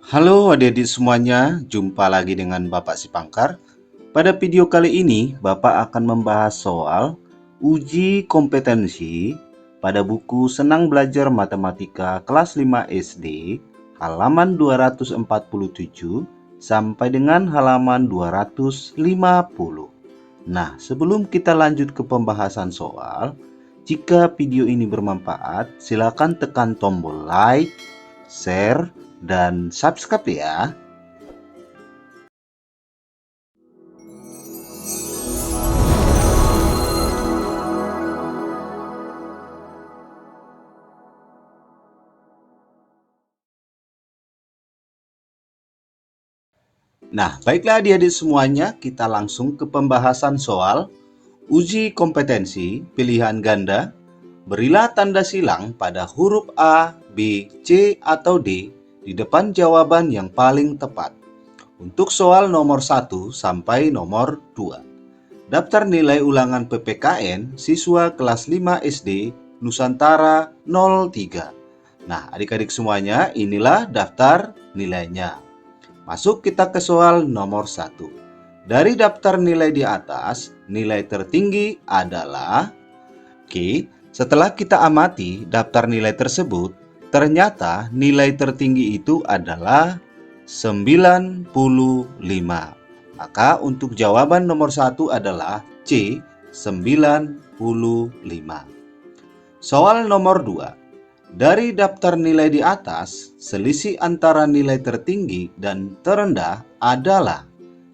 Halo adik-adik semuanya, jumpa lagi dengan Bapak Sipangkar. Pada video kali ini, Bapak akan membahas soal uji kompetensi pada buku Senang Belajar Matematika kelas 5 SD, halaman 247 sampai dengan halaman 250. Nah, sebelum kita lanjut ke pembahasan soal, jika video ini bermanfaat, silakan tekan tombol like, share, dan subscribe ya. Nah, baiklah adik-adik semuanya, kita langsung ke pembahasan soal uji kompetensi pilihan ganda. Berilah tanda silang pada huruf A, B, C, atau D di depan jawaban yang paling tepat. Untuk soal nomor 1 sampai nomor 2. Daftar nilai ulangan PPKN siswa kelas 5 SD Nusantara 03. Nah, adik-adik semuanya, inilah daftar nilainya. Masuk kita ke soal nomor 1. Dari daftar nilai di atas, nilai tertinggi adalah Oke, setelah kita amati daftar nilai tersebut, ternyata nilai tertinggi itu adalah 95. Maka untuk jawaban nomor 1 adalah C, 95. Soal nomor 2. Dari daftar nilai di atas, selisih antara nilai tertinggi dan terendah adalah.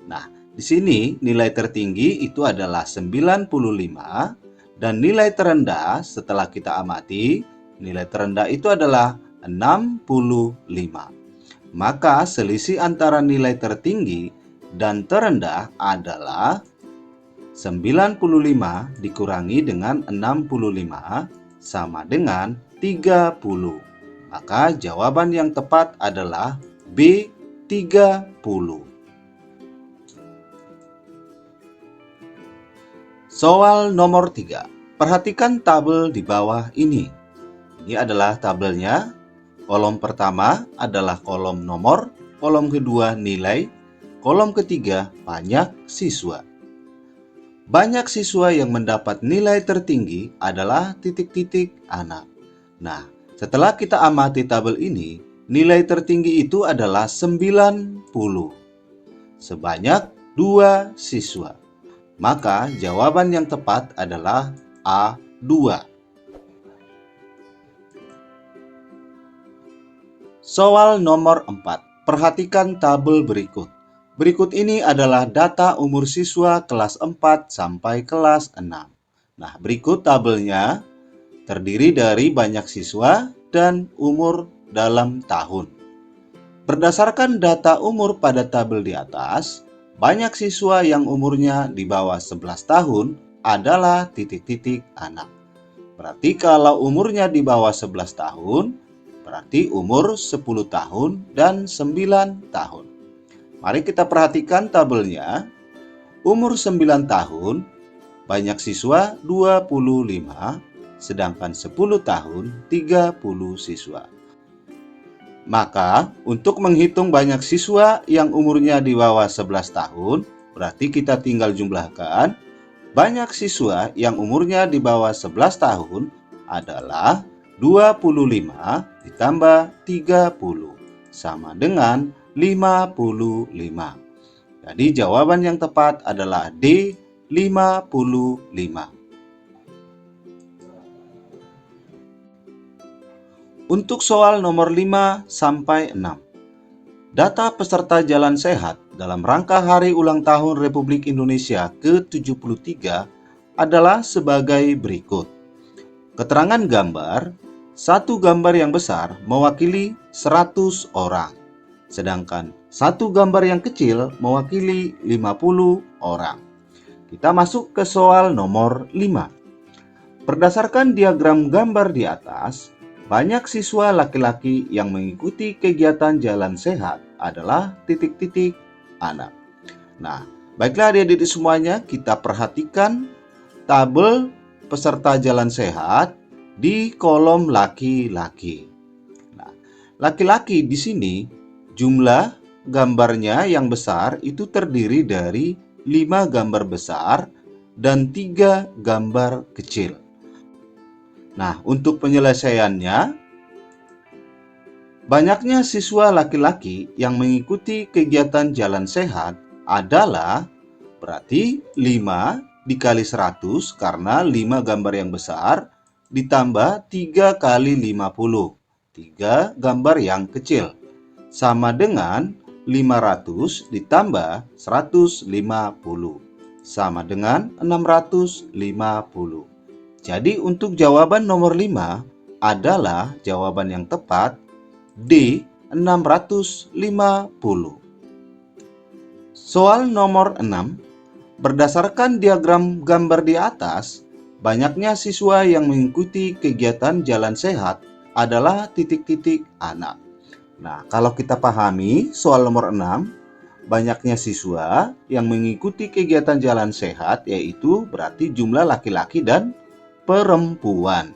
Nah, di sini nilai tertinggi itu adalah 95 dan nilai terendah setelah kita amati, nilai terendah itu adalah 65. Maka selisih antara nilai tertinggi dan terendah adalah 95 dikurangi dengan 65 sama dengan 30. Maka jawaban yang tepat adalah B, 30. Soal nomor 3. Perhatikan tabel di bawah ini. Ini adalah tabelnya. Kolom pertama adalah kolom nomor, kolom kedua nilai, kolom ketiga banyak siswa. Banyak siswa yang mendapat nilai tertinggi adalah titik-titik anak. Nah, setelah kita amati tabel ini, nilai tertinggi itu adalah 90. Sebanyak 2 siswa. Maka jawaban yang tepat adalah A2. Soal nomor 4. Perhatikan tabel berikut. Berikut ini adalah data umur siswa kelas 4 sampai kelas 6. Nah, berikut tabelnya terdiri dari banyak siswa dan umur dalam tahun. Berdasarkan data umur pada tabel di atas, banyak siswa yang umurnya di bawah 11 tahun adalah titik-titik anak. Berarti kalau umurnya di bawah 11 tahun, berarti umur 10 tahun dan 9 tahun. Mari kita perhatikan tabelnya. Umur 9 tahun, banyak siswa 25, sedangkan 10 tahun 30 siswa. Maka, untuk menghitung banyak siswa yang umurnya di bawah 11 tahun, berarti kita tinggal jumlahkan. Banyak siswa yang umurnya di bawah 11 tahun adalah 25 ditambah 30, sama dengan 55. Jadi jawaban yang tepat adalah D, 55. Untuk soal nomor 5 sampai 6. Data peserta jalan sehat dalam rangka Hari Ulang Tahun Republik Indonesia ke-73 adalah sebagai berikut. Keterangan gambar, satu gambar yang besar mewakili 100 orang, sedangkan satu gambar yang kecil mewakili 50 orang. Kita masuk ke soal nomor 5. Berdasarkan diagram gambar di atas, banyak siswa laki-laki yang mengikuti kegiatan jalan sehat adalah titik-titik anak. Nah, baiklah adik-adik semuanya, kita perhatikan tabel peserta jalan sehat di kolom laki-laki. Nah, laki-laki di sini Jumlah gambarnya yang besar itu terdiri dari 5 gambar besar dan 3 gambar kecil. Nah, untuk penyelesaiannya, banyaknya siswa laki-laki yang mengikuti kegiatan jalan sehat adalah berarti 5 dikali 100 karena 5 gambar yang besar ditambah 3 kali 50. 3 gambar yang kecil sama dengan 500 ditambah 150 sama dengan 650. Jadi untuk jawaban nomor 5 adalah jawaban yang tepat D. 650. Soal nomor 6. Berdasarkan diagram gambar di atas, banyaknya siswa yang mengikuti kegiatan jalan sehat adalah titik-titik anak. Nah, kalau kita pahami soal nomor 6, banyaknya siswa yang mengikuti kegiatan jalan sehat yaitu berarti jumlah laki-laki dan perempuan.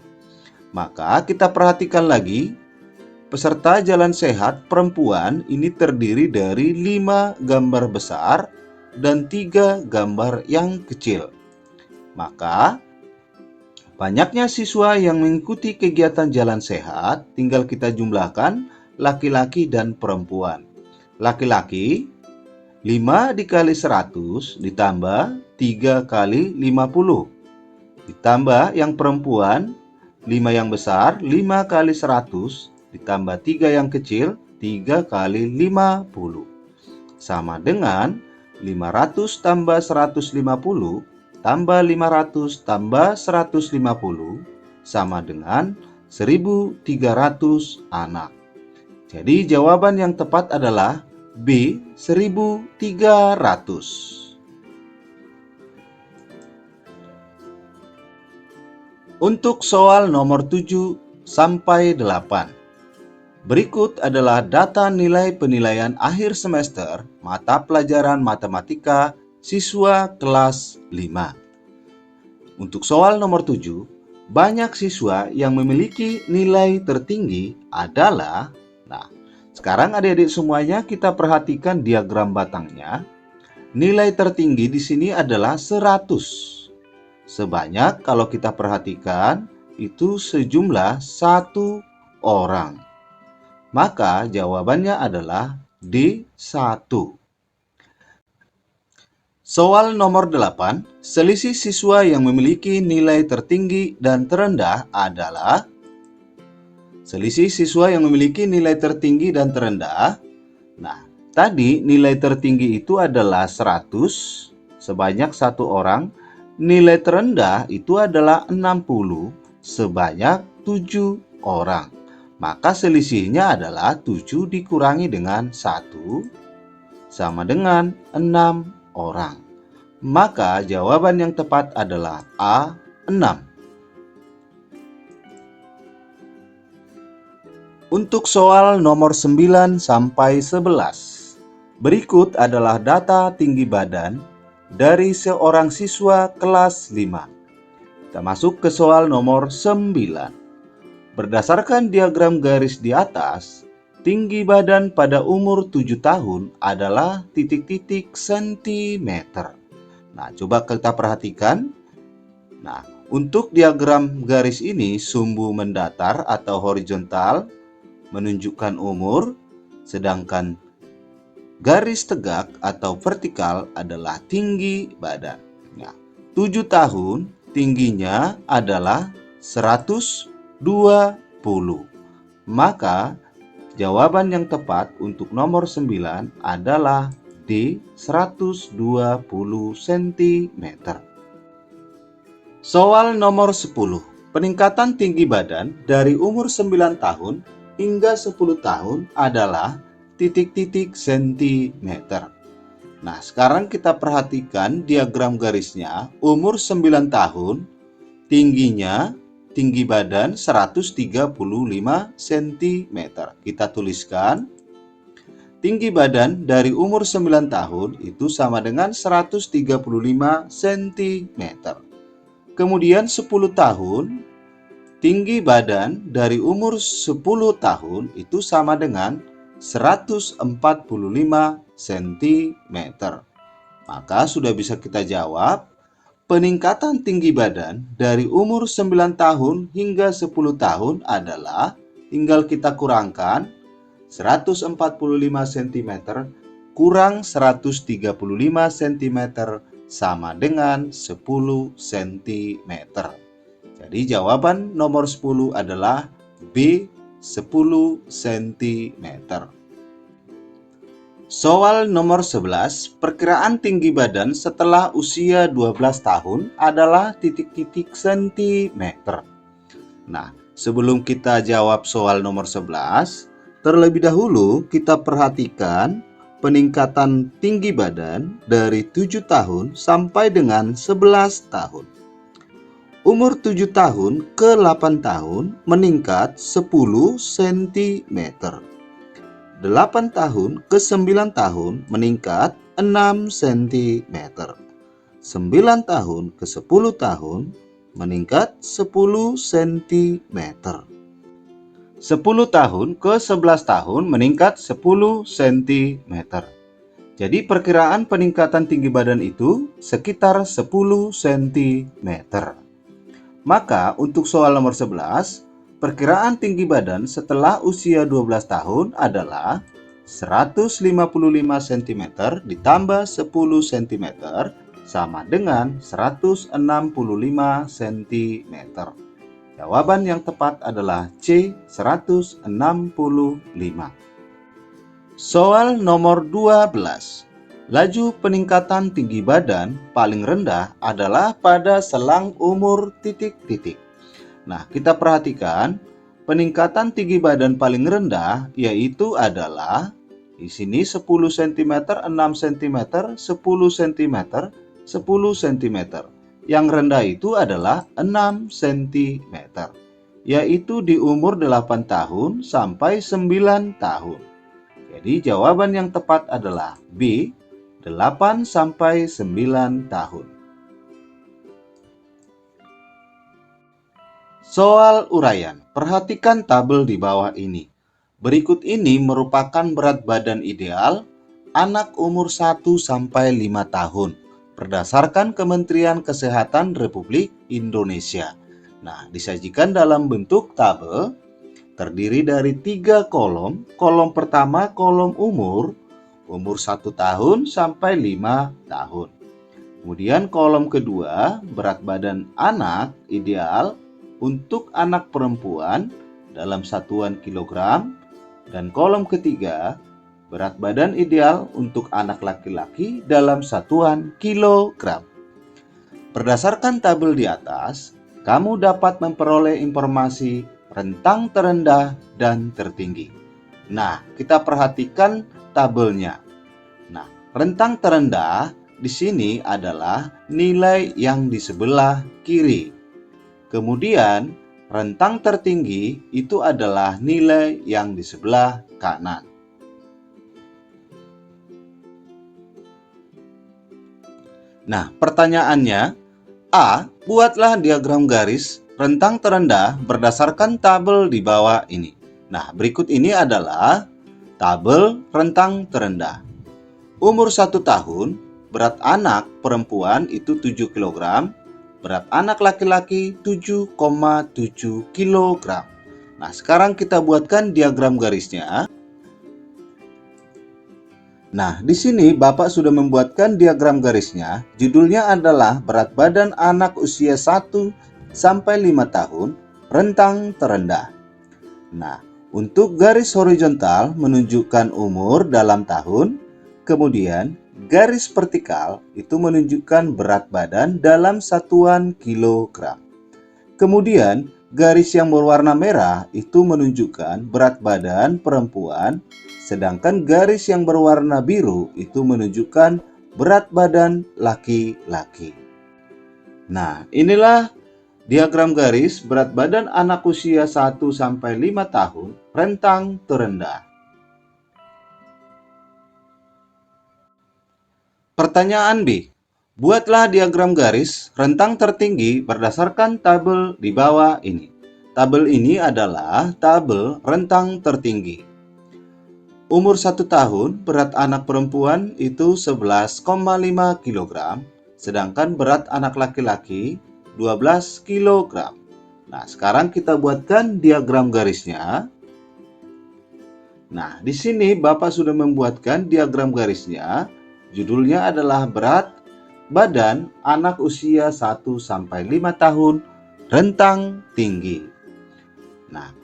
Maka kita perhatikan lagi, peserta jalan sehat perempuan ini terdiri dari 5 gambar besar dan 3 gambar yang kecil. Maka banyaknya siswa yang mengikuti kegiatan jalan sehat tinggal kita jumlahkan laki-laki dan perempuan. Laki-laki 5 dikali 100 ditambah 3 kali 50. Ditambah yang perempuan 5 yang besar 5 kali 100 ditambah 3 yang kecil 3 kali 50 sama dengan 500 tambah 150 tambah 500 tambah 150 sama dengan 1.300 anak. Jadi jawaban yang tepat adalah B. 1.300. Untuk soal nomor 7 sampai 8. Berikut adalah data nilai penilaian akhir semester mata pelajaran matematika siswa kelas 5. Untuk soal nomor 7, banyak siswa yang memiliki nilai tertinggi adalah, nah, sekarang adik-adik semuanya kita perhatikan diagram batangnya. Nilai tertinggi di sini adalah 100. Sebanyak kalau kita perhatikan itu sejumlah 1 orang. Maka jawabannya adalah D1. Soal nomor 8, selisih siswa yang memiliki nilai tertinggi dan terendah adalah selisih siswa yang memiliki nilai tertinggi dan terendah. Nah, tadi nilai tertinggi itu adalah 100 sebanyak 1 orang. Nilai terendah itu adalah 60 sebanyak 7 orang. Maka selisihnya adalah 7 dikurangi dengan 1 sama dengan 6 orang. Maka jawaban yang tepat adalah A. 6. Untuk soal nomor 9 sampai 11. Berikut adalah data tinggi badan dari seorang siswa kelas 5. Kita masuk ke soal nomor 9. Berdasarkan diagram garis di atas, tinggi badan pada umur 7 tahun adalah titik-titik sentimeter. Nah, coba kita perhatikan. Nah, untuk diagram garis ini sumbu mendatar atau horizontal menunjukkan umur, sedangkan garis tegak atau vertikal adalah tinggi badan. Nah, 7 tahun tingginya adalah 120. Maka jawaban yang tepat untuk nomor 9 adalah D. 120 cm. Soal nomor 10. Peningkatan tinggi badan dari umur 9 tahun hingga 10 tahun adalah titik-titik sentimeter. Nah, sekarang kita perhatikan diagram garisnya. Umur 9 tahun, tinggi badan 135 cm. Kita tuliskan, tinggi badan dari umur 9 tahun itu sama dengan 135 cm. Kemudian 10 tahun, tinggi badan dari umur 10 tahun itu sama dengan 145 cm. Maka sudah bisa kita jawab, peningkatan tinggi badan dari umur 9 tahun hingga 10 tahun adalah, tinggal kita kurangkan, 145 cm kurang 135 cm sama dengan 10 cm. Jadi jawaban nomor 10 adalah B, 10 cm. Soal nomor 11, perkiraan tinggi badan setelah usia 12 tahun adalah titik-titik sentimeter. Nah, sebelum kita jawab soal nomor 11, terlebih dahulu kita perhatikan peningkatan tinggi badan dari 7 tahun sampai dengan 11 tahun. Umur 7 tahun ke 8 tahun meningkat 10 cm. 8 tahun ke 9 tahun meningkat 6 cm. 9 tahun ke 10 tahun meningkat 10 cm. 10 tahun ke 11 tahun meningkat 10 cm. Jadi perkiraan peningkatan tinggi badan itu sekitar 10 cm. Maka untuk soal nomor 11, perkiraan tinggi badan setelah usia 12 tahun adalah 155 cm ditambah 10 cm sama dengan 165 cm. Jawaban yang tepat adalah C, 165. Soal nomor 12. Laju peningkatan tinggi badan paling rendah adalah pada selang umur titik-titik. Nah, kita perhatikan peningkatan tinggi badan paling rendah yaitu adalah di sini 10 cm, 6 cm, 10 cm, 10 cm. Yang rendah itu adalah 6 cm, yaitu di umur 8 tahun sampai 9 tahun. Jadi jawaban yang tepat adalah B, 8 sampai 9 tahun. Soal uraian. Perhatikan tabel di bawah ini. Berikut ini merupakan berat badan ideal anak umur 1 sampai 5 tahun berdasarkan Kementerian Kesehatan Republik Indonesia. Nah, disajikan dalam bentuk tabel terdiri dari 3 kolom. Kolom pertama kolom umur 1 tahun sampai 5 tahun. Kemudian kolom kedua berat badan anak ideal untuk anak perempuan dalam satuan kilogram, dan kolom ketiga berat badan ideal untuk anak laki-laki dalam satuan kilogram. Berdasarkan tabel di atas, kamu dapat memperoleh informasi rentang terendah dan tertinggi. Nah, kita perhatikan tabelnya. Nah, rentang terendah di sini adalah nilai yang di sebelah kiri. Kemudian, rentang tertinggi itu adalah nilai yang di sebelah kanan. Nah, pertanyaannya, A. Buatlah diagram garis rentang terendah berdasarkan tabel di bawah ini. Nah, berikut ini adalah tabel rentang terendah. Umur 1 tahun, berat anak perempuan itu 7 kg, berat anak laki-laki 7,7 kg. Nah, sekarang kita buatkan diagram garisnya. Nah, di sini Bapak sudah membuatkan diagram garisnya. Judulnya adalah berat badan anak usia 1 sampai 5 tahun, rentang terendah. Nah, untuk garis horizontal menunjukkan umur dalam tahun, kemudian garis vertikal itu menunjukkan berat badan dalam satuan kilogram. Kemudian garis yang berwarna merah itu menunjukkan berat badan perempuan, sedangkan garis yang berwarna biru itu menunjukkan berat badan laki-laki. Nah, inilah diagram garis berat badan anak usia 1 sampai 5 tahun, rentang terendah. Pertanyaan B. Buatlah diagram garis rentang tertinggi berdasarkan tabel di bawah ini. Tabel ini adalah tabel rentang tertinggi. Umur 1 tahun, berat anak perempuan itu 11,5 kg, sedangkan berat anak laki-laki 12 kg. Nah, sekarang kita buatkan diagram garisnya. Nah, di sini Bapak sudah membuatkan diagram garisnya. Judulnya adalah berat badan anak usia 1-5 tahun, rentang tinggi. Nah,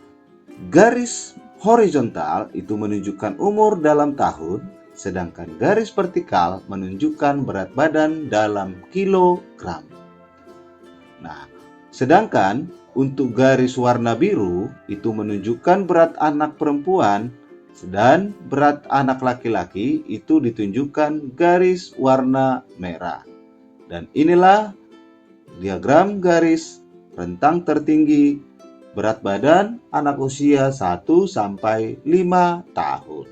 garis horizontal itu menunjukkan umur dalam tahun, sedangkan garis vertikal menunjukkan berat badan dalam kilogram. Nah, sedangkan untuk garis warna biru itu menunjukkan berat anak perempuan, dan berat anak laki-laki itu ditunjukkan garis warna merah. Dan inilah diagram garis rentang tertinggi berat badan anak usia 1-5 tahun.